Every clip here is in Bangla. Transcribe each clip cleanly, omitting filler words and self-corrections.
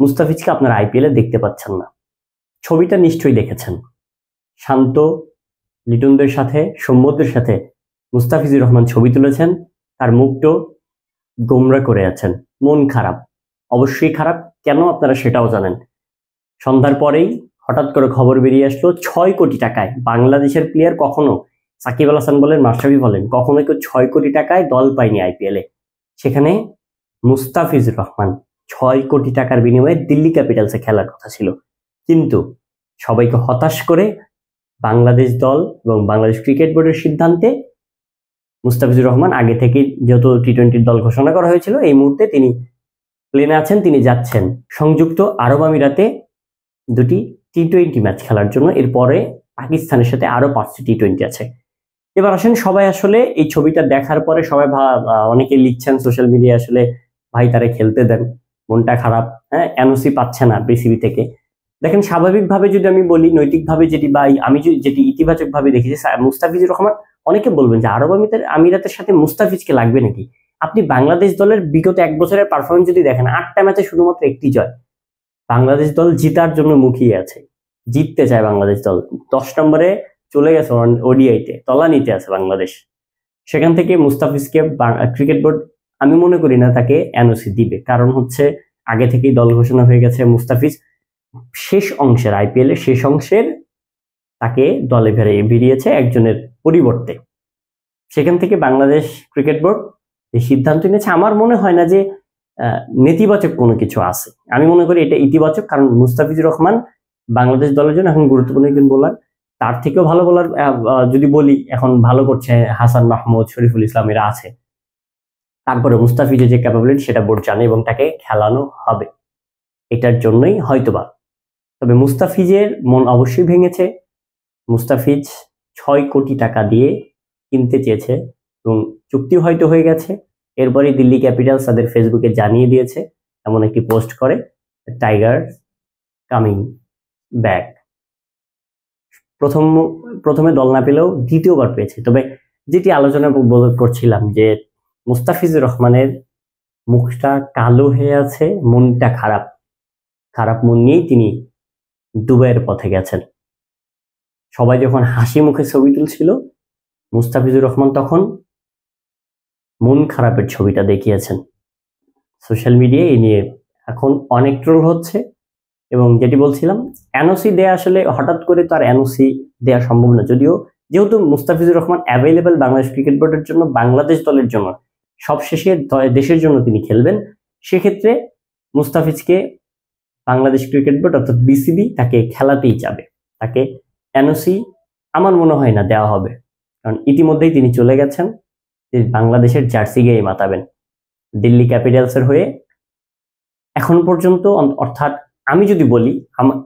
মুস্তাফিজকে আপনারা আইপিএলে দেখতে পাচ্ছেন না। ছবিটা নিশ্চয়ই দেখেছেন। শান্ত, লিটনদের সাথে, সৌম্যদের সাথে মুস্তাফিজুর রহমান ছবি তুলেছেন। তার মুখটো গোমরা করে আছেন, মন খারাপ, অবশ্যই খারাপ। কেন আপনারা সেটাও জানেন। সন্ধ্যার পরেই হঠাৎ করে খবর বেরিয়ে আসলো 6 কোটি টাকায় বাংলাদেশের প্লেয়ার কখনো, সাকিব আল হাসান বলেন, মাশরাফি বলেন, কখনো কেউ 6 কোটি টাকায় দল পায়নি আইপিএলে। সেখানে মুস্তাফিজুর রহমান 6 কোটি টাকার বিনিময়ে দিল্লি ক্যাপিটালসে খেলার কথা ছিল, কিন্তু সবাইকে হতাশ করে বাংলাদেশ দল এবং বাংলাদেশ ক্রিকেট বোর্ডের সিদ্ধান্তে মুস্তাফিজুর রহমান আগে থেকে, যেহেতু টি-20 দল ঘোষণা করা হয়েছিল, এই মুহূর্তে তিনি প্লেনে আছেন, তিনি যাচ্ছেন সংযুক্ত আরব আমিরাতে দুটি টি-20 ম্যাচ খেলার জন্য। এরপরে পাকিস্তানের সাথে আরো 5টি টি-20 আছে। এবার আসেন, সবাই আসলে এই ছবিটা দেখার পরে সবাই অনেকে লিখছেন সোশ্যাল মিডিয়া, আসলে ভাই তারে খেলতে দেন, মনটা খারাপ, হ্যাঁ, এনওসি পাচ্ছে না বিসিবি থেকে। দেখেন, স্বাভাবিকভাবে যদি আমি বলি, নৈতিকভাবে যেটি বা আমি যেটি ইতিবাচক ভাবে দেখেছি, মুস্তাফিজুর রহমান, অনেকে বলবেন যে আরব আমিরাতের সাথে মুস্তাফিজকে লাগবে নাকি? আপনি বাংলাদেশ দলের বিগত 1 বছরের পারফরমেন্স যদি দেখেন, 8টা ম্যাচে শুধুমাত্র 1টি জয়। বাংলাদেশ দল জিতার জন্য মুখিয়ে আছে, জিততে চায় বাংলাদেশ দল। 10 নম্বরে চলে গেছে ওডিআইতে, তলানিতে আছে বাংলাদেশ। সেখান থেকে মুস্তাফিজকে ক্রিকেট বোর্ড, আমি মনে করি না তাকে এনওসি দিবে। কারণ হচ্ছে, আগে থেকেই দল ঘোষণা হয়ে গেছে। মুস্তাফিজ শেষ অংশের, আইপিএল এর শেষ অংশের তাকে দলে বেরিয়েছে একজনের পরিবর্তে। সেখান থেকে বাংলাদেশ ক্রিকেট বোর্ড এই সিদ্ধান্ত নিয়েছে। আমার মনে হয় না যে নেতিবাচক কোনো কিছু আছে। আমি মনে করি এটা ইতিবাচক, কারণ মুস্তাফিজুর রহমান বাংলাদেশ দলের জন্য এখন গুরুত্বপূর্ণ একজন বোলার। তার থেকেও ভালো বোলার যদি বলি, এখন ভালো করছে হাসান মাহমুদ, শরীফুল ইসলাম, এরা আছে। তারপরে মুস্তাফিজের যে ক্যাপাবিলিটি সেটা বোর্ড জানে এবং তাকে খেলানো হবে, এটার জন্যই হয়তোবা। তবে মুস্তাফিজের মন অবশ্যই ভেঙেছে। মুস্তাফিজ 6 কোটি টাকা দিয়ে কিনতে চেয়েছে এবং চুক্তি হয়তো হয়ে গেছে। এরপরে দিল্লি ক্যাপিটালস তাদের ফেসবুকে জানিয়ে দিয়েছে, এমন একটি পোস্ট করে, টাইগার কামিং ব্যাক। প্রথমে দল না পেলেও দ্বিতীয়বার পেয়েছে। তবে যেটি আলোচনা করছিলাম যে মুস্তাফিজুর রহমানের মুখটা কালো হয়ে আছে, মনটা খারাপ মন নিয়েই তিনি দুবাইয়ের পথে গেছেন। সবাই যখন হাসি মুখে ছবি তুলছিল, মুস্তাফিজুর রহমান তখন মন খারাপের ছবিটা দেখিয়েছেন। সোশ্যাল মিডিয়ায় এই নিয়ে এখন অনেক ট্রোল হচ্ছে। এবং যেটি বলছিলাম, এনওসি দেয়া, আসলে হঠাৎ করে তার এনওসি দেওয়া সম্ভব না। যেহেতু মুস্তাফিজুর রহমান অ্যাভেলেবেল বাংলাদেশ ক্রিকেট বোর্ডের জন্য, বাংলাদেশ দলের জন্য, সবশেষে দেশের জন্য তিনি খেলবেন। সেক্ষেত্রে মুস্তাফিজকে বাংলাদেশ ক্রিকেট বোর্ড অর্থাৎ বিসিবি তাকে খেলাতেই যাবে। তাকে এনওসি আমার মনে হয় না দেওয়া হবে, কারণ ইতিমধ্যেই তিনি চলে গেছেন যে বাংলাদেশের জার্সি গায়ে মাতাবেন দিল্লি ক্যাপিটালসের হয়ে। এখন পর্যন্ত, অর্থাৎ আমি যদি বলি,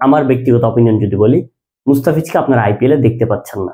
আমার ব্যক্তিগত অপিনিয়ন যদি বলি, মুস্তাফিজকে আপনারা আইপিএলে দেখতে পাচ্ছেন না।